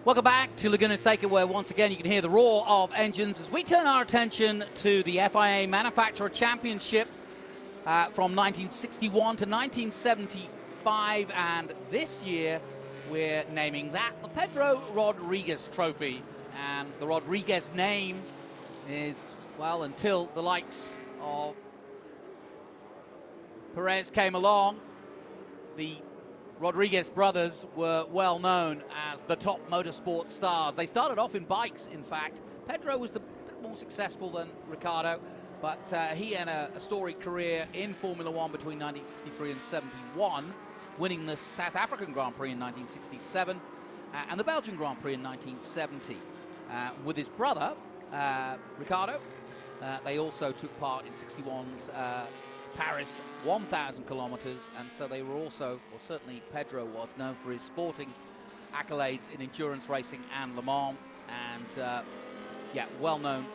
Welcome back to Laguna Seca, where once again you can hear the roar of engines as we turn our attention to the FIA Manufacturer Championship from 1961 to 1975, and this year we're naming that the Pedro Rodriguez Trophy. And the Rodriguez name is, well, until the likes of Perez came along, the Rodriguez brothers were well known as the top motorsport stars. They started off in bikes, in fact. Pedro was a bit more successful than Ricardo, but he had a storied career in Formula One between 1963 and 71, winning the South African Grand Prix in 1967 and the Belgian Grand Prix in 1970. With his brother, Ricardo, they also took part in 61's Paris 1,000 kilometers, and so they were also, or certainly Pedro was, known for his sporting accolades in endurance racing and Le Mans, and yeah, well-known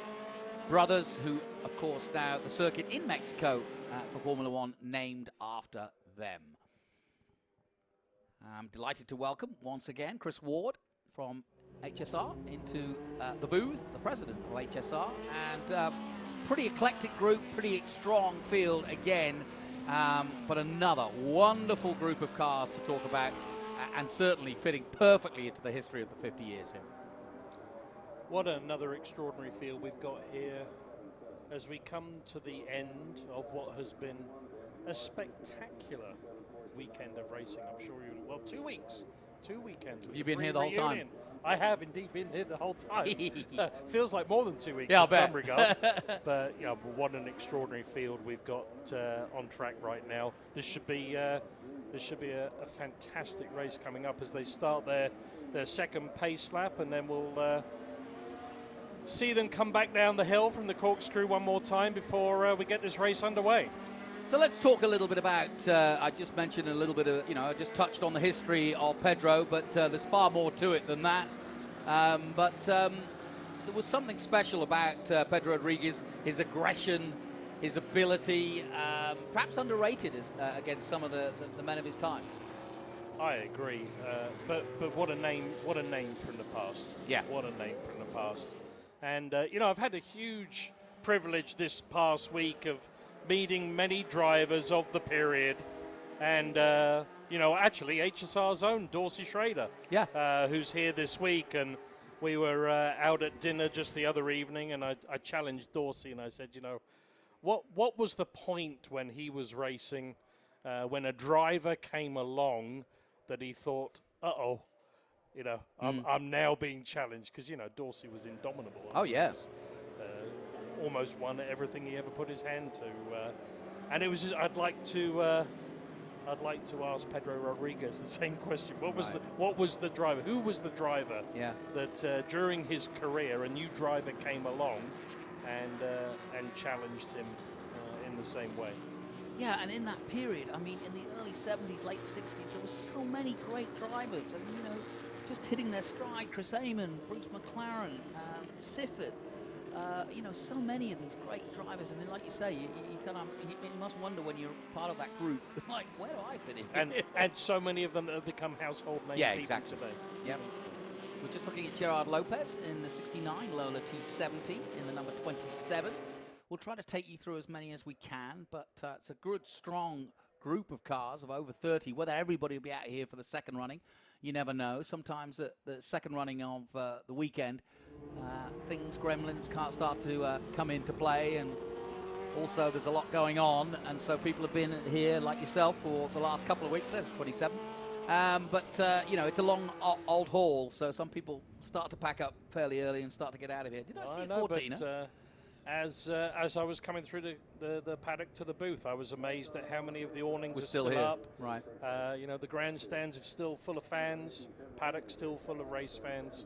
brothers who, of course, now the circuit in Mexico for Formula One named after them. I'm delighted to welcome once again Chris Ward from HSR into the booth, the president of HSR, and pretty eclectic group, pretty strong field again, but another wonderful group of cars to talk about, and certainly fitting perfectly into the history of the 50 years here. What another extraordinary field we've got here as we come to the end of what has been a spectacular weekend of racing. I'm sure you, well, 2 weeks. 2 weekends. Have you been here the whole time? I have indeed been here the whole time. Feels like more than 2 weeks in some regard. But yeah, what an extraordinary field we've got on track right now. This should be a fantastic race coming up as they start their second pace lap, and then we'll see them come back down the hill from the corkscrew one more time before we get this race underway. So let's talk a little bit about, I just mentioned a little bit of, I just touched on the history of Pedro, but there's far more to it than that. But there was something special about Pedro Rodriguez, his aggression, his ability, perhaps underrated against some of the men of his time. I agree, but what a name from the past. Yeah. What a name from the past. And, I've had a huge privilege this past week of meeting many drivers of the period, and actually HSR's own Dorsey Schrader, who's here this week, and we were out at dinner just the other evening, and I challenged Dorsey and I said, what was the point when he was racing, when a driver came along that he thought, I'm now being challenged, because Dorsey was indomitable. Oh yeah. Almost won everything he ever put his hand to, and it was just, I'd like to ask Pedro Rodriguez the same question. What was the driver? Who was the driver that during his career a new driver came along and challenged him in the same way? Yeah, and in that period, I mean, in the early 70s, late 60s, there were so many great drivers, and just hitting their stride. Chris Amon, Bruce McLaren, Sifford. So many of these great drivers, and then, like you say, you must wonder when you're part of that group, like, where do I fit in? And so many of them have become household names even today. Yeah. We're just looking at Gerard Lopez in the 69 Lola T70 in the number 27. We'll try to take you through as many as we can, but it's a good, strong group of cars of over 30. Whether everybody will be out here for the second running, you never know. Sometimes at the second running of the weekend, gremlins can't start to come into play, and also there's a lot going on, and so people have been here, like yourself, for the last couple of weeks. There's 27. But it's a long old haul, so some people start to pack up fairly early and start to get out of here. Did I see a Cortina? But, as I was coming through the paddock to the booth, I was amazed at how many of the awnings are still here. up. Right. The grandstands are still full of fans, paddock still full of race fans,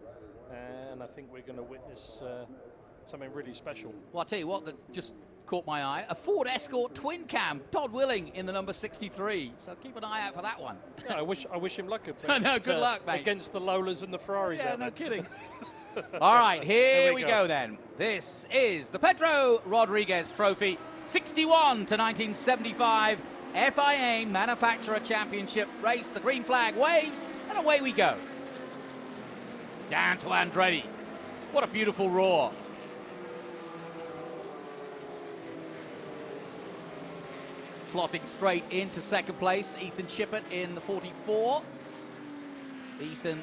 and I think we're going to witness something really special. Well, I'll tell you what, that just caught my eye. A Ford Escort twin cam, Todd Willing in the number 63. So keep an eye out for that one. Yeah, I wish him luck. No, good luck, mate. Against the Lolas and the Ferraris. Yeah, no kidding. All right, here we go then. This is the Pedro Rodriguez Trophy, 61 to 1975 FIA Manufacturer Championship race. The green flag waves, and away we go. Down to Andretti. What a beautiful roar. Slotting straight into second place, Ethan Shippett in the 44. Ethan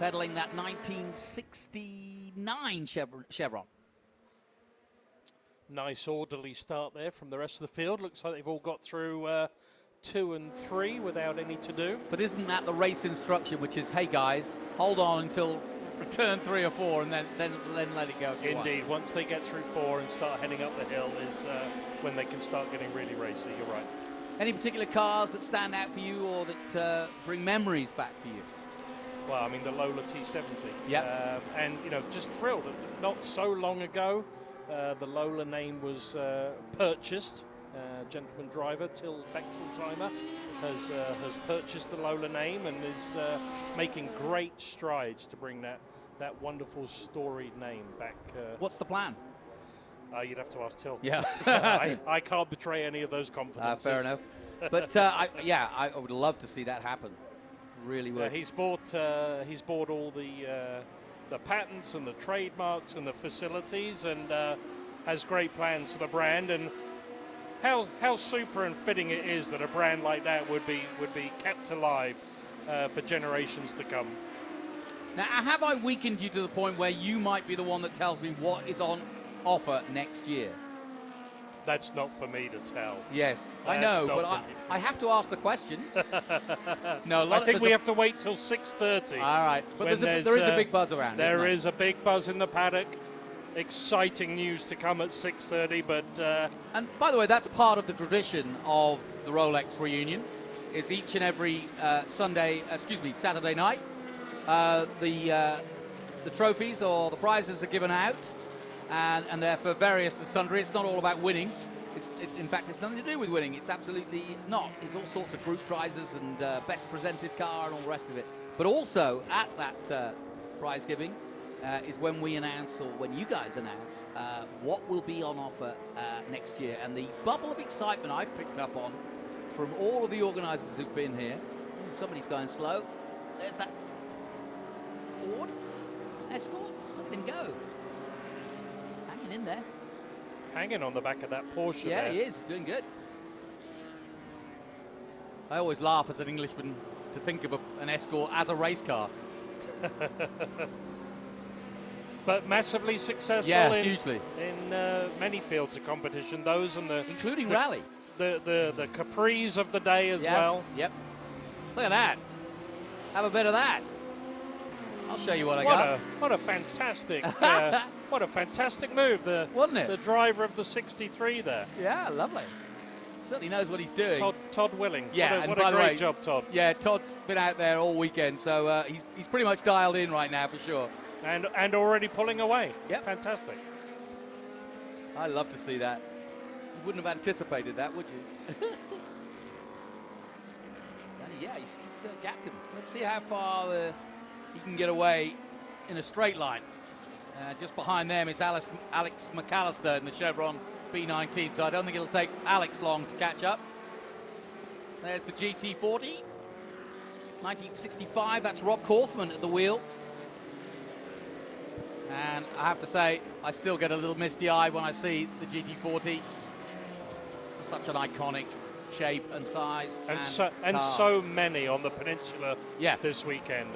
pedaling that 1969 Chevron. Nice orderly start there from the rest of the field. Looks like they've all got through 2 and 3 without any to do. But isn't that the race instruction, which is, hey guys, hold on until return 3 or 4 and then let it go. Indeed, once they get through 4 and start heading up the hill is when they can start getting really racy. You're right. Any particular cars that stand out for you or that bring memories back for you? Well, I mean, the Lola T70. Yeah. And, you know, just thrilled that not so long ago, the Lola name was purchased. Gentleman driver Till Bechtelsheimer has purchased the Lola name and is making great strides to bring that wonderful storied name back. What's the plan? You'd have to ask Till. Yeah. I can't betray any of those confidences. Fair enough. But I would love to see that happen. Really would. He's bought all the patents and the trademarks and the facilities, and has great plans for the brand. And how super and fitting it is that a brand like that would be kept alive for generations to come. Now, have I weakened you to the point where you might be the one that tells me what is on offer next year? That's not for me to tell. Yes, I know, but I have to ask the question. No, I think we have to wait till 6:30. All right, but there is a big buzz around. There is a big buzz in the paddock. Exciting news to come at 6:30, but and by the way, that's part of the tradition of the Rolex reunion. Is each and every Saturday night, the trophies or the prizes are given out. And they're for various and sundry. It's not all about winning. In fact, it's nothing to do with winning. It's absolutely not. It's all sorts of group prizes and best presented car and all the rest of it. But also at that prize giving is when we announce, or when you guys announce, what will be on offer next year. And the bubble of excitement I've picked up on from all of the organisers who've been here. Ooh, somebody's going slow. There's that Ford Escort. Look at him go. In there, hanging on the back of that Porsche. Yeah, there. He is doing good. I always laugh as an Englishman to think of an Escort as a race car. But massively successful. Yeah, hugely in many fields of competition. Those and including rally, the Capris of the day as well. Yep. Look at that. Have a bit of that. I'll show you what I got. What a fantastic, what a fantastic move! Wasn't it? The driver of the 63 there. Yeah, lovely. Certainly knows what he's doing. Todd Willing. Yeah, what a great job, Todd. Yeah, Todd's been out there all weekend, so he's pretty much dialed in right now for sure. And already pulling away. Yep. Fantastic. I'd love to see that. You wouldn't have anticipated that, would you? Yeah, he's gapped him. Let's see how far he can get away in a straight line. Just behind them is Alex McAllister in the Chevron B19, so I don't think it'll take Alex long to catch up. There's the GT40, 1965, that's Rob Kaufman at the wheel. And I have to say, I still get a little misty eye when I see the GT40. It's such an iconic shape and size and so many on the peninsula this weekend.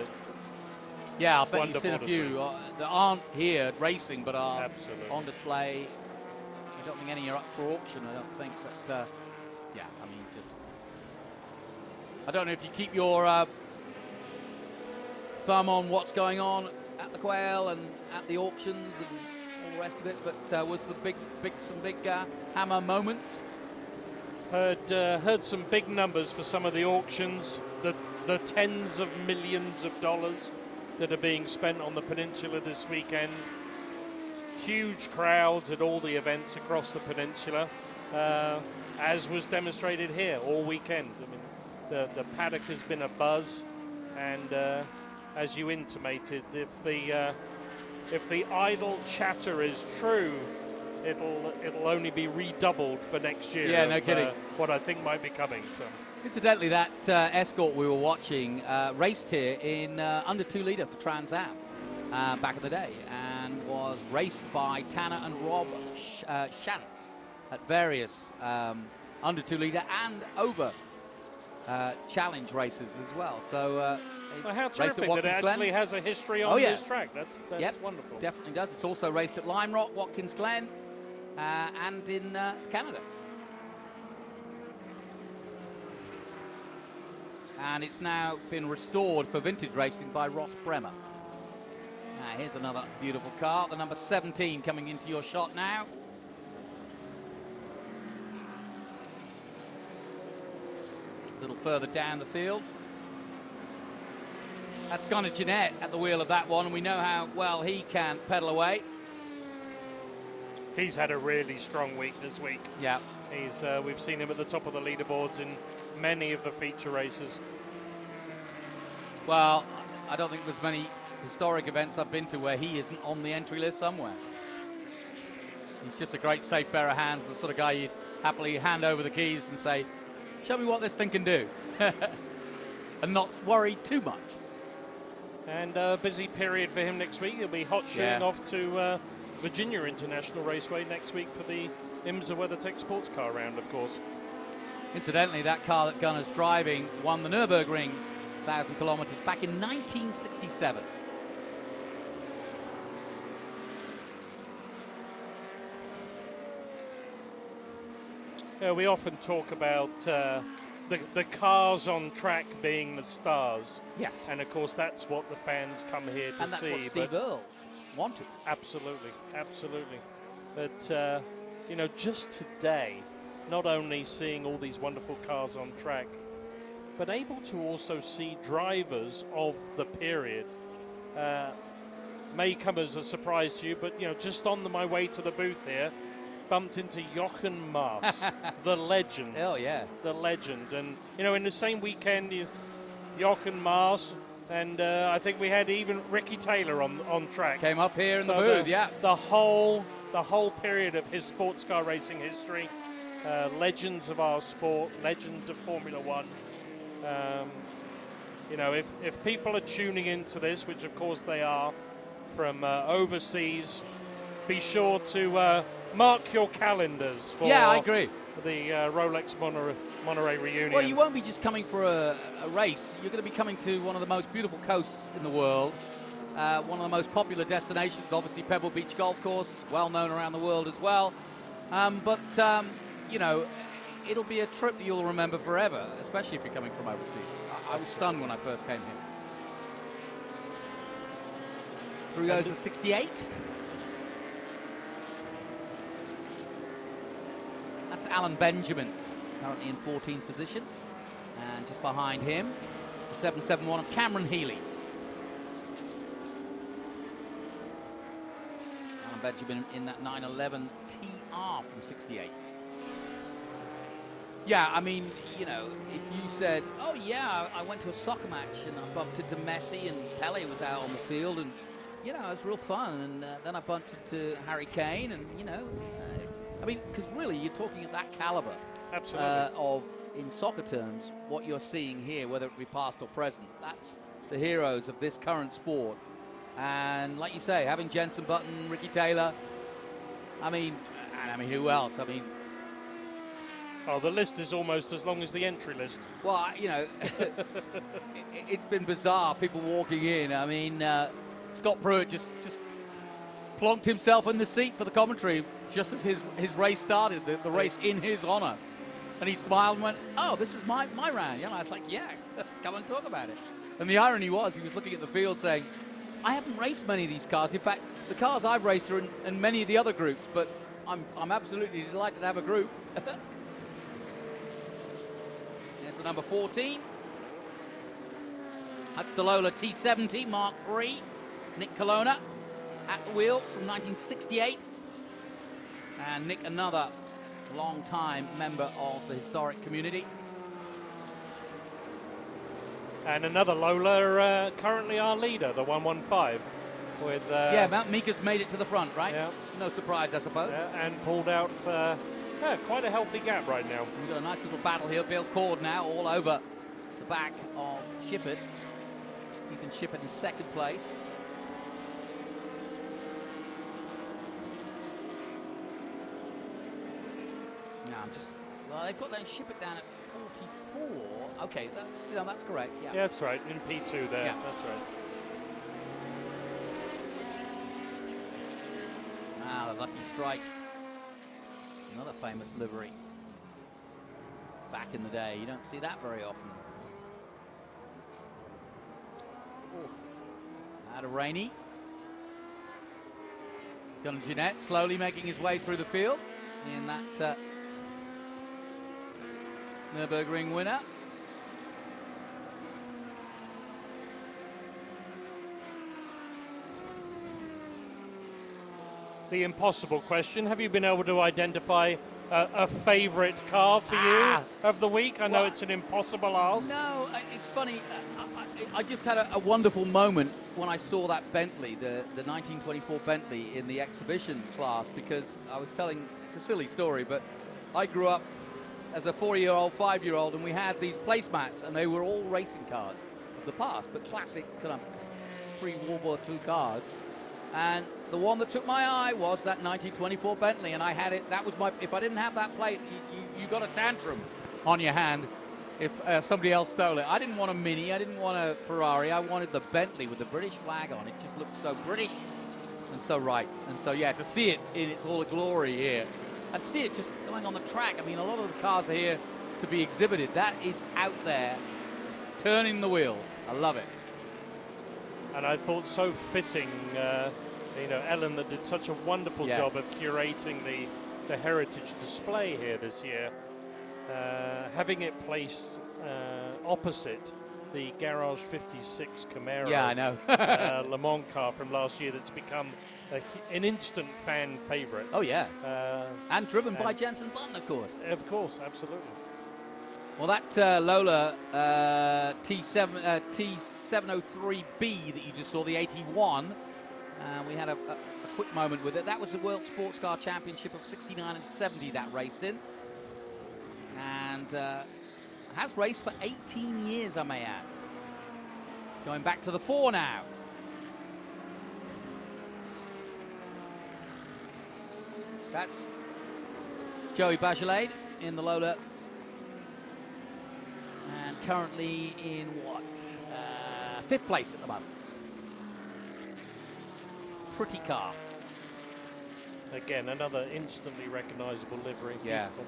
Yeah, I bet you've seen a few that aren't here racing but are on display. I don't think any are up for auction, I don't think. But, yeah, I mean, I don't know if you keep your thumb on what's going on at the Quail and at the auctions and all the rest of it, but was the some big hammer moments? Heard some big numbers for some of the auctions, the tens of millions of dollars that are being spent on the peninsula this weekend. Huge crowds at all the events across the peninsula, as was demonstrated here all weekend. I mean, the paddock has been a buzz, and as you intimated, if the idle chatter is true, it'll only be redoubled for next year. Yeah, no kidding. What I think might be coming. So. Incidentally, that Escort we were watching raced here in under 2 litre for Trans Am. back in the day, and was raced by Tanner and Rob Shantz at various under 2 liter and over challenge races as well. So well, how terrific that it actually has a history on this track. That's wonderful. Definitely does. It's also raced at Lime Rock, Watkins Glen, and in Canada. And it's now been restored for vintage racing by Ross Bremer. Here's another beautiful car, the number 17 coming into your shot now. A little further down the field. That's Connor Jeanette at the wheel of that one, and we know how well he can pedal away. He's had a really strong week this week. Yeah. We've seen him at the top of the leaderboards in many of the feature races. Well, I don't think there's many historic events I've been to where he isn't on the entry list somewhere. He's just a great safe pair of hands, the sort of guy you'd happily hand over the keys and say, show me what this thing can do, and not worry too much. And a busy period for him next week. He'll be hot shooting off to Virginia International Raceway next week for the IMSA WeatherTech Sports Car Round, of course. Incidentally, that car that Gunner's driving won the Nürburgring 1,000 kilometers back in 1967. We often talk about the cars on track being the stars. Yes. And of course, that's what the fans come here to see. And that's what Steve Earle wanted. Absolutely, absolutely. But, you know, just today, not only seeing all these wonderful cars on track, but able to also see drivers of the period. May come as a surprise to you, but, you know, just on my way to the booth here, bumped into Jochen Maas, the legend. Oh, yeah. The legend. And, you know, in the same weekend, Jochen Maas, and I think we had even Ricky Taylor on track. Came up here in the booth, The whole period of his sports car racing history, legends of our sport, legends of Formula One. You know, if people are tuning into this, which of course they are, from overseas, be sure to mark your calendars for I agree. The Rolex Monterey reunion. Well, you won't be just coming for a race. You're going to be coming to one of the most beautiful coasts in the world, one of the most popular destinations, obviously Pebble Beach Golf Course, well known around the world as well. But you know, it'll be a trip that you'll remember forever, especially if you're coming from overseas. I was stunned when I first came here. Through goes the 68. That's Alan Benjamin, currently in 14th position. And just behind him, the 771 of Cameron Healy. Alan Benjamin in that 911 TR from 68. Yeah, I mean, you know, if you said, oh yeah, I went to a soccer match and I bumped into Messi and Pele was out on the field and, you know, it was real fun. And then I bumped into Harry Kane and, you know, I mean, because really you're talking at that caliber. Absolutely. Of, in soccer terms, what you're seeing here, whether it be past or present, that's the heroes of this current sport. And like you say, having Jenson Button, Ricky Taylor, I mean, who else? I mean, oh, the list is almost as long as the entry list. Well, you know, it's been bizarre, people walking in. I mean, Scott Pruitt just plonked himself in the seat for the commentary just as his race started, the race in his honor. And he smiled and went, oh, this is my round. You know, I was like, yeah, come and talk about it. And the irony was he was looking at the field saying, I haven't raced many of these cars. In fact, the cars I've raced are in many of the other groups, but I'm absolutely delighted to have a group. There's the number 14. That's the Lola T70 Mark III. Nick Colonna at the wheel from 1968. And Nick, another long-time member of the historic community. And another Lola, currently our leader, the 115. With yeah, Mount Mika's made it to the front, right? Yeah. No surprise, I suppose. Yeah, and pulled out quite a healthy gap right now. We've got a nice little battle here. Bill Cord now all over the back of Shippard. Even Shippard in second place. they've got to ship it down at 44. Okay, that's correct. Yeah. Yeah, that's right. In P2 there. Yeah. That's right. Ah, the Lucky Strike. Another famous livery. Back in the day, you don't see that very often. Out of Rainey. Gunn Jeanette slowly making his way through the field in that Nürburgring winner. The impossible question: have you been able to identify a favourite car for you of the week? I know it's an impossible ask. No, it's funny. I just had a wonderful moment when I saw that Bentley, the 1924 Bentley in the exhibition class, because I was telling, it's a silly story, but I grew up as a 4-year-old, 5-year-old, and we had these placemats, and they were all racing cars of the past, but classic kind of pre-World War II cars. And the one that took my eye was that 1924 Bentley, and I had it. That was my. If I didn't have that plate, you got a tantrum on your hand if somebody else stole it. I didn't want a Mini. I didn't want a Ferrari. I wanted the Bentley with the British flag on. It just looked so British and so right. And so yeah, to see it in its all glory here, and to see it just going on the track. I mean, a lot of the cars are here to be exhibited. That is out there, turning the wheels. I love it. And I thought so fitting, Ellen, that did such a wonderful job of curating the heritage display here this year, having it placed opposite the Garage 56 Camaro. Yeah, I know. Le Mans car from last year that's become an instant fan favorite. Oh, yeah. And driven by Jensen Button, of course. Of course, absolutely. Well, that Lola T703B that you just saw, the 81, we had a quick moment with it. That was the World Sports Car Championship of 69 and 70 that raced in. And has raced for 18 years, I may add. Going back to the 4 now. That's Joey Bachelet in the Lola. And currently in what? 5th place at the moment. Pretty car. Again, another instantly recognizable livery. Yeah. Beautiful.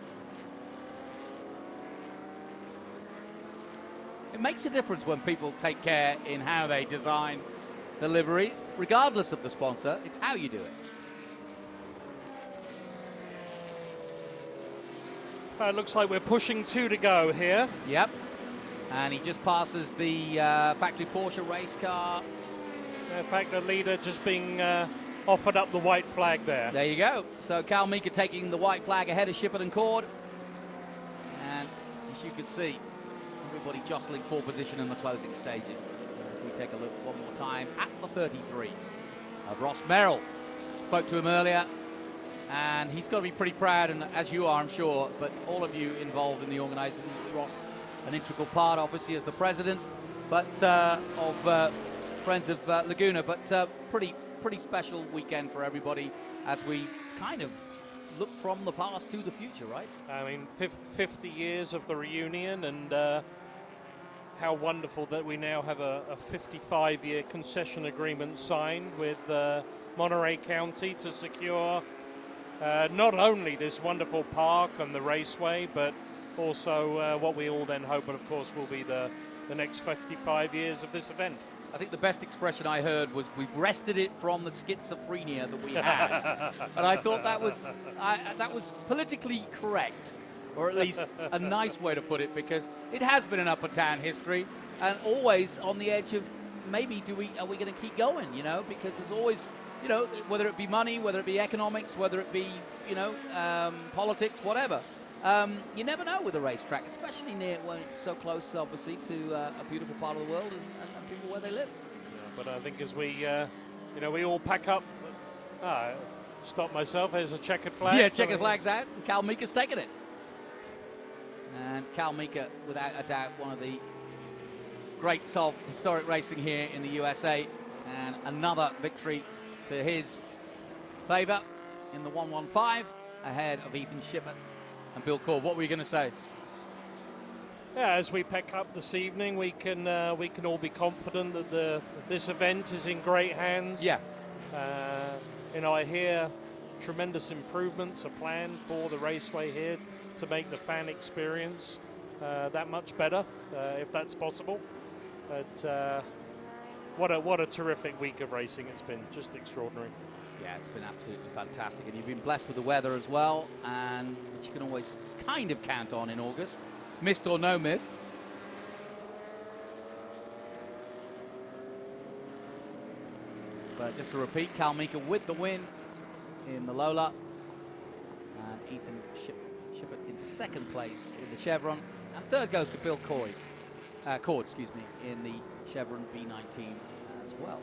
It makes a difference when people take care in how they design the livery, regardless of the sponsor. It's how you do it. It looks like we're pushing 2 to go here. Yep. And he just passes the factory Porsche race car. In fact, the leader just being offered up the white flag there. There you go. So Cal Mika taking the white flag ahead of Shippert and Cord. And as you can see, everybody jostling pole position in the closing stages. As we take a look one more time at the 33 of Ross Merrill. Spoke to him earlier, and he's got to be pretty proud, and as you are, I'm sure, but all of you involved in the organisation, Ross, an integral part, obviously, as the president, but of Friends of Laguna, but pretty special weekend for everybody as we kind of look from the past to the future, right? I mean, 50 years of the reunion, and how wonderful that we now have a 55-year concession agreement signed with Monterey County to secure not only this wonderful park and the raceway, but also what we all then hope, and of course, will be the next 55 years of this event. I think the best expression I heard was, we've wrested it from the schizophrenia that we had. And I thought that was politically correct, or at least a nice way to put it, because it has been an up and down history, and always on the edge of maybe are we going to keep going, because there's always, whether it be money, whether it be economics, whether it be, politics, whatever. You never know with a racetrack, especially near when it's so close, obviously, to a beautiful part of the world and people where they live. Yeah, but I think as we, we all pack up. Stop myself. There's a checkered flag. Yeah, checkered flag's out. And Cal Mika's taken it. And Cal Mika, without a doubt, one of the greats of historic racing here in the USA, and another victory to his favour in the 115 ahead of Ethan Shippert And Bill Cord, what were you going to say? Yeah, as we pack up this evening, we can all be confident that this event is in great hands. Yeah. You know, I hear tremendous improvements are planned for the raceway here to make the fan experience that much better, if that's possible. But what a terrific week of racing it's been, just extraordinary. Yeah, it's been absolutely fantastic, and you've been blessed with the weather as well, and which you can always kind of count on in August, mist or no mist. But just to repeat, Cal Mika with the win in the Lola, and Ethan Shippett in second place in the Chevron, and third goes to Bill Cord, in the Chevron B19 as well.